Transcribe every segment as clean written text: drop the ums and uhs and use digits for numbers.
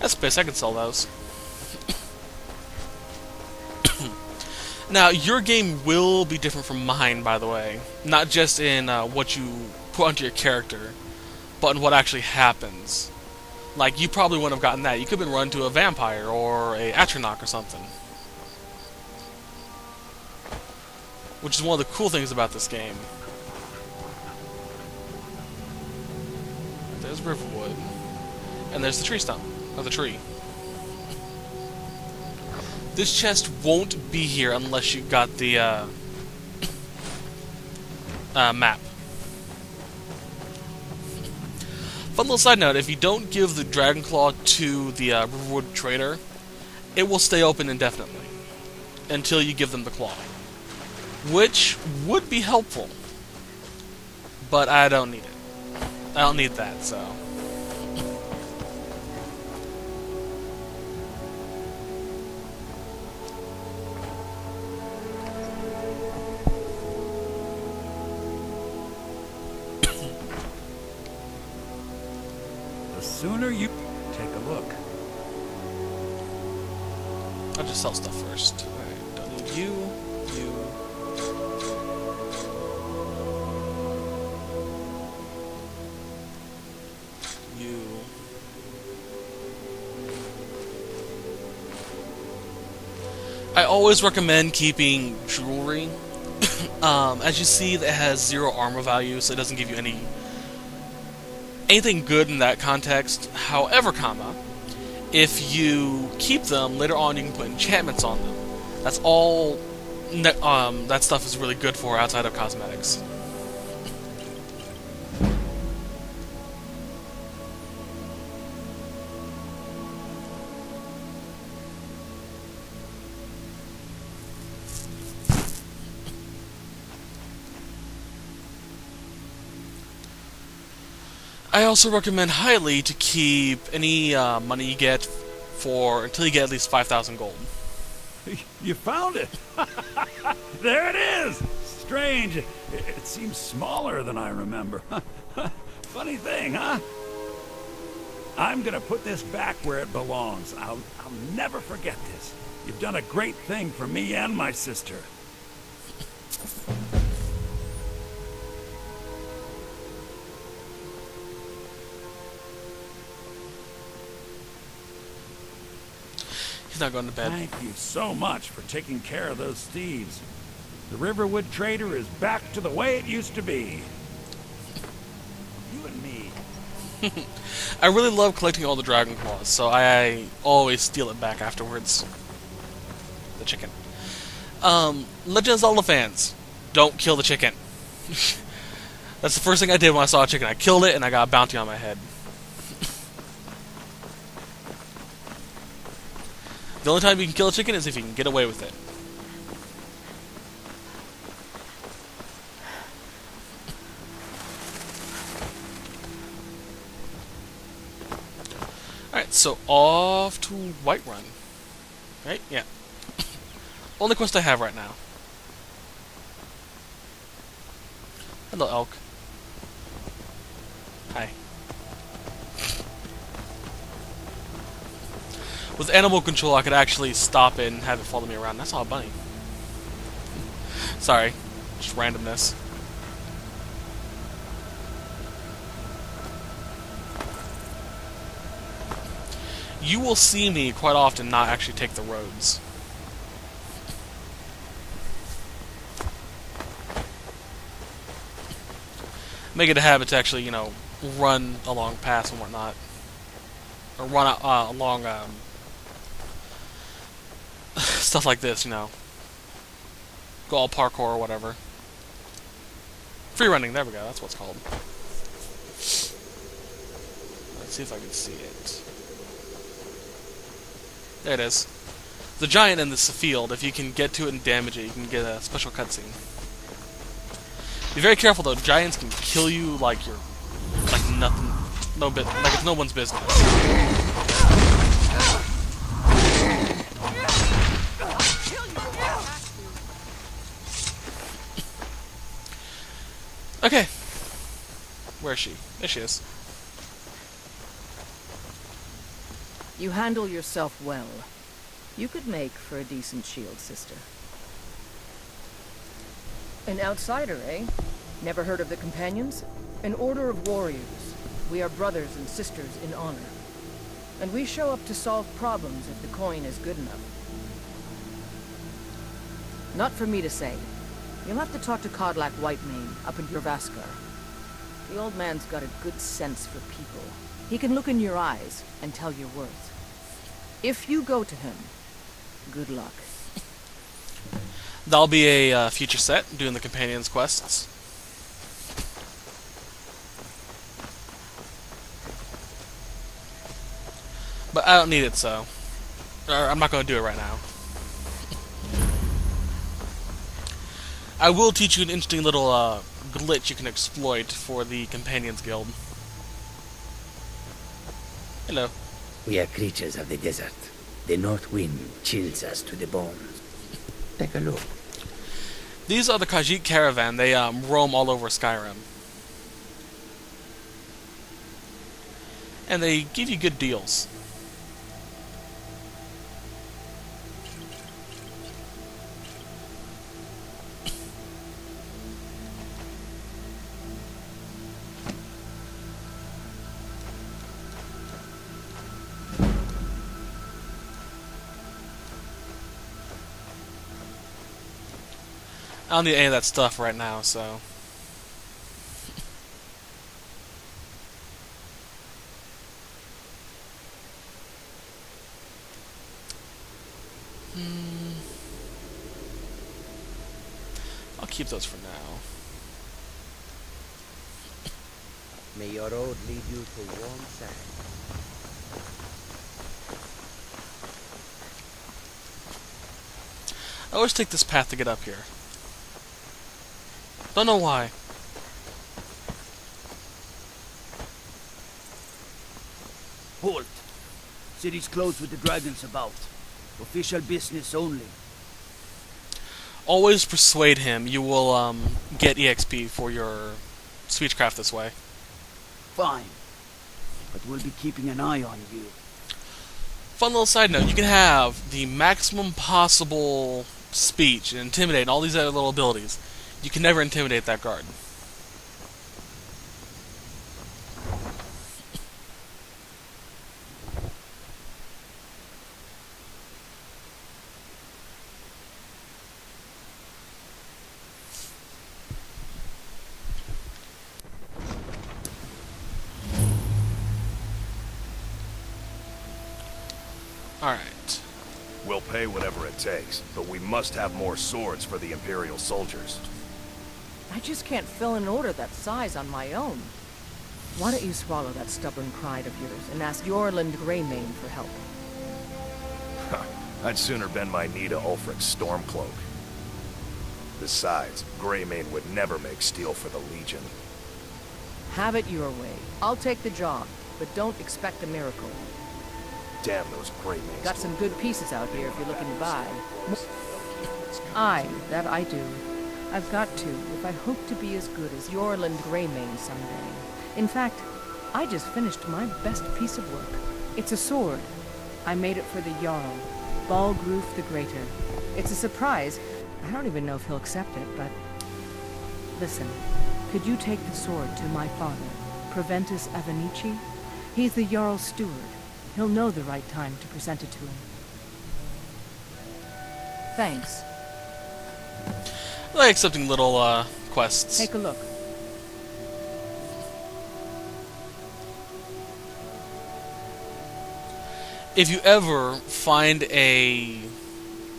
That's space. I can sell those. Now, your game will be different from mine, by the way. Not just in what you put onto your character, but in what actually happens. Like, you probably wouldn't have gotten that. You could have been run to a vampire or a Atronach or something. Which is one of the cool things about this game. There's Riverwood. And there's the tree stump. Or the tree. This chest won't be here unless you got the map. Fun little side note, if you don't give the Dragon Claw to the Riverwood Trader, it will stay open indefinitely. Until you give them the claw. Which would be helpful. But I don't need it. I don't need that, so... The sooner you take a look. I'll just sell stuff first. Alright, don't need you. I always recommend keeping jewelry. As you see, that has 0 armor value, so it doesn't give you anything good in that context. However, if you keep them, later on you can put enchantments on them. That's all that stuff is really good for outside of cosmetics. I also recommend highly to keep any money you get until you get at least 5,000 gold. You found it! There it is! Strange. It seems smaller than I remember. Funny thing, huh? I'm gonna put this back where it belongs. I'll never forget this. You've done a great thing for me and my sister. He's not going to bed. Thank you so much for taking care of those thieves. The Riverwood Trader is back to the way it used to be. You and me. I really love collecting all the Dragon Claws, so I always steal it back afterwards. The chicken. Legend of Zelda fans, don't kill the chicken. That's the first thing I did when I saw a chicken. I killed it and I got a bounty on my head. The only time you can kill a chicken is if you can get away with it. Alright, so off to Whiterun. Right? Yeah. Only quest I have right now. Hello, elk. Hi. With animal control, I could actually stop it and have it follow me around. That's all a bunny. Sorry. Just randomness. You will see me quite often not actually take the roads. Make it a habit to actually, you know, run along paths and whatnot. Or run along, stuff like this, you know. Go all parkour or whatever. Free running, there we go, that's what it's called. Let's see if I can see it. There it is. The giant in this field, if you can get to it and damage it, you can get a special cutscene. Be very careful though, giants can kill you like you're like nothing, like it's no one's business. Okay. Where is she? There she is. You handle yourself well. You could make for a decent shield, sister. An outsider, eh? Never heard of the Companions? An order of warriors. We are brothers and sisters in honor. And we show up to solve problems if the coin is good enough. Not for me to say. You'll have to talk to Kodlak Whitemane up in Jorvaskar. The old man's got a good sense for people. He can look in your eyes and tell your worth. If you go to him, good luck. That'll be a future set, doing the Companions quests. But I don't need it, so... Or I'm not going to do it right now. I will teach you an interesting little glitch you can exploit for the Companions Guild. Hello. We are creatures of the desert. The north wind chills us to the bones. Take a look. These are the Khajiit caravan. They roam all over Skyrim. And they give you good deals. I don't need any of that stuff right now, so... I'll keep those for now. May your road lead you to warm sand. I always take this path to get up here. Don't know why. Halt! City's closed with the dragons about. Official business only. Always persuade him. You will get EXP for your speechcraft this way. Fine. But we'll be keeping an eye on you. Fun little side note, you can have the maximum possible speech and intimidate and all these other little abilities. You can never intimidate that guard. Alright. We'll pay whatever it takes, but we must have more swords for the Imperial soldiers. I just can't fill an order that size on my own. Why don't you swallow that stubborn pride of yours and ask Yorland Greymane for help? I'd sooner bend my knee to Ulfric's Stormcloak. Besides, Greymane would never make steel for the Legion. Have it your way. I'll take the job, but don't expect a miracle. Damn those Greymanes. Got some good pieces out here if you're looking to buy. Aye, that I do. I've got to, if I hope to be as good as Yorland Greymane someday. In fact, I just finished my best piece of work. It's a sword. I made it for the Jarl, Balgruf the Greater. It's a surprise. I don't even know if he'll accept it, but... Listen, could you take the sword to my father, Proventus Avenici? He's the Jarl's steward. He'll know the right time to present it to him. Thanks. I like accepting little quests. Take a look. If you ever find a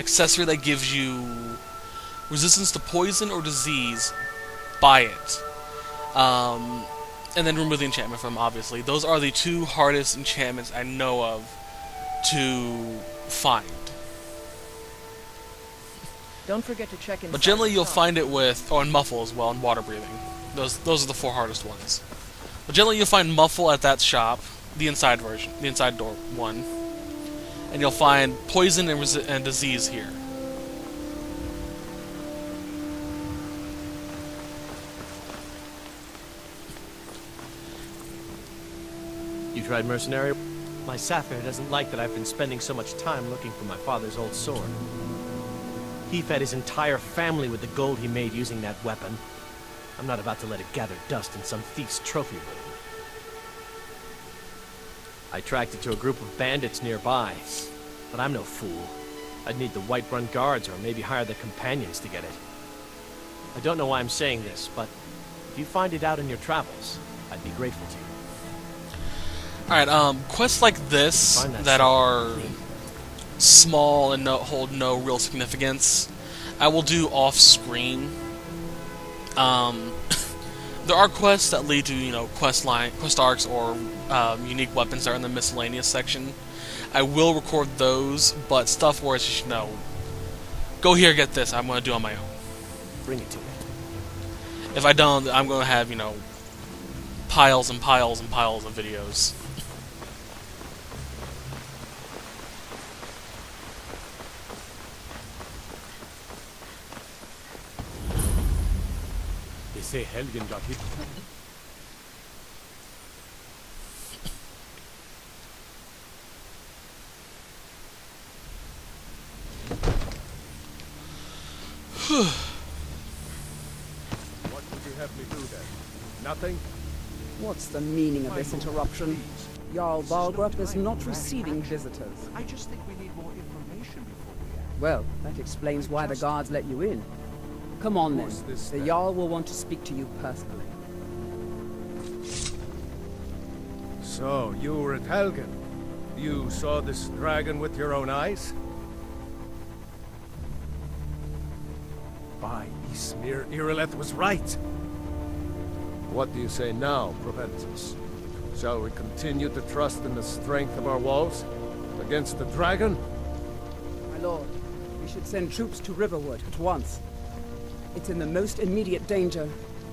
accessory that gives you resistance to poison or disease, buy it. And then remove the enchantment from, obviously. Those are the two hardest enchantments I know of to find. Don't forget to check in. But generally you'll find it with... Oh, and Muffle as well, and Water Breathing. Those are the four hardest ones. But generally you'll find Muffle at that shop, the inside version, the inside door one. And you'll find Poison and Disease here. You tried mercenary? My Sapphire doesn't like that I've been spending so much time looking for my father's old sword. He fed his entire family with the gold he made using that weapon. I'm not about to let it gather dust in some thief's trophy room. I tracked it to a group of bandits nearby, but I'm no fool. I'd need the Whiterun guards or maybe hire the companions to get it. I don't know why I'm saying this, but if you find it out in your travels, I'd be grateful to you. Alright, quests like this that are small and hold no real significance, I will do off-screen. There are quests that lead to, quest arcs or unique weapons that are in the miscellaneous section. I will record those, but stuff where it's just, go here, get this, I'm going to do on my own. Bring it to me. If I don't, I'm going to have, piles and piles and piles of videos. They say Helgen got hit. What would you have me do then? Nothing? What's the meaning of this interruption? Jarl Balgrup is not receiving visitors. I just think we need more information before we act. Well, that explains why the guards let you in. Come on then. The Jarl will want to speak to you personally. So, you were at Helgen. You saw this dragon with your own eyes? By Ysmir, Irileth was right. What do you say now, Proventus? Shall we continue to trust in the strength of our walls against the dragon? My lord, we should send troops to Riverwood at once. It's in the most immediate danger.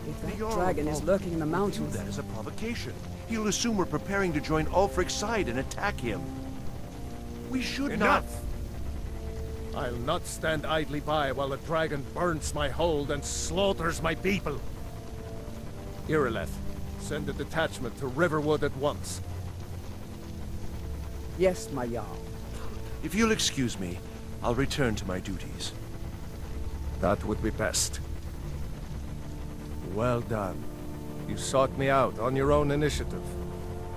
If that dragon is lurking in the mountains... That is a provocation. He'll assume we're preparing to join Ulfric's side and attack him. We should not... I'll not stand idly by while the dragon burns my hold and slaughters my people. Irileth, send a detachment to Riverwood at once. Yes, my Jarl. If you'll excuse me, I'll return to my duties. That would be best. Well done. You sought me out on your own initiative.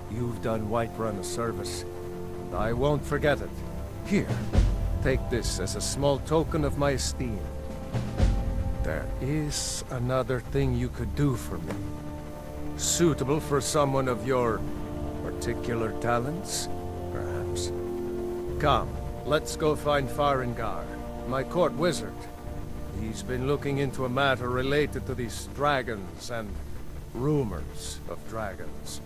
You've done Whiterun a service, and I won't forget it. Here, take this as a small token of my esteem. There is another thing you could do for me. Suitable for someone of your particular talents, perhaps. Come, let's go find Farengar, my court wizard. He's been looking into a matter related to these dragons and rumors of dragons.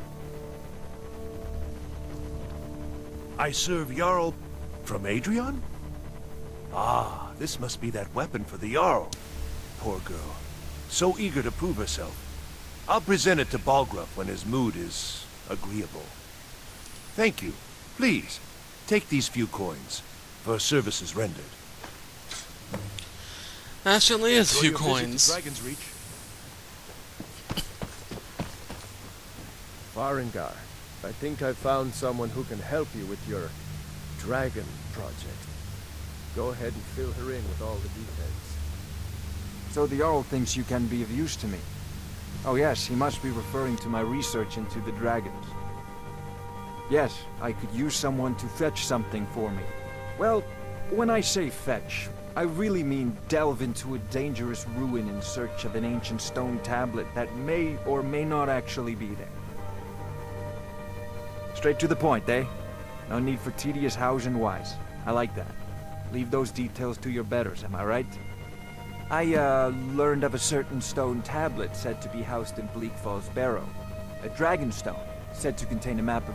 I serve Jarl from Adrian? Ah, this must be that weapon for the Jarl. Poor girl. So eager to prove herself. I'll present it to Balgrup when his mood is agreeable. Thank you. Please, take these few coins for services rendered. That certainly is a few coins. Dragon's Reach. Farengar, I think I found someone who can help you with your dragon project. Go ahead and fill her in with all the details. So the Jarl thinks you can be of use to me. Oh yes, he must be referring to my research into the dragons. Yes, I could use someone to fetch something for me. Well, when I say fetch, I really mean delve into a dangerous ruin in search of an ancient stone tablet that may or may not actually be there. Straight to the point, eh? No need for tedious hows and whys. I like that. Leave those details to your betters, am I right? I, learned of a certain stone tablet said to be housed in Bleak Falls Barrow. A dragon stone, said to contain a map of